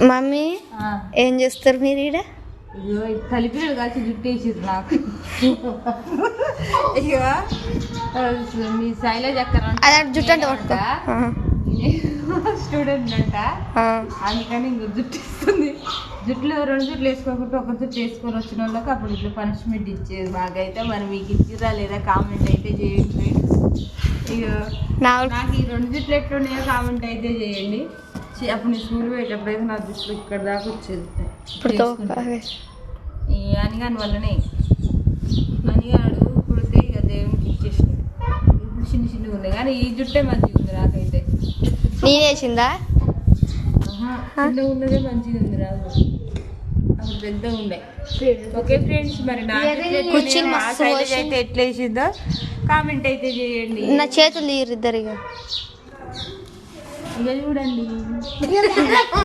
Mummy ఏం చేస్తారు మీరు ఈడ? కలిపినాడు కాల్చి జుట్టు వేసిర్రు నాకు. ఇక మీ శైలజ అక్కడ జుట్టు అంటే స్టూడెంట్ అంట, అందుకని ఇంకో జుట్టు ఇస్తుంది. జుట్లు 2 జుట్లు వేసుకోకుండా ఒక జుట్టు వేసుకొని వచ్చిన వాళ్ళకి అప్పుడు ఇట్లా పనిష్మెంట్ ఇచ్చేది. మాకైతే మరి మీకు ఇచ్చిరా లేదా కామెంట్ అయితే చేయండి. ఇక నాకు ఈ 2 జుట్లు ఎట్లున్నాయో కామెంట్ అయితే చేయండి. అప్పుడు నేను స్కూల్ పోయేటప్పుడు అయితే నా జుట్లు ఇక్కడ దాకా వచ్చేది. ఈ అనిగాని వల్లనే అనిగాడు పుడితే ఇక దేవునికి ఇచ్చేసింది. ఇప్పుడు చిన్నగా ఉన్నాయి కానీ ఈ జుట్టే మంచిగా ఉంది నాకైతే. నేనేసిందా? చిన్నగా ఉన్నదే మంచిగా ఉంది నాకు, అప్పుడు పెద్దగా ఉండే. ఓకే ఫ్రెండ్స్, మరి నా శైలజ అయితే ఎట్లా వేసిందో కామెంట్ అయితే చేయండి. నా చేతులు ఇద్దరు ఇక చూడండి.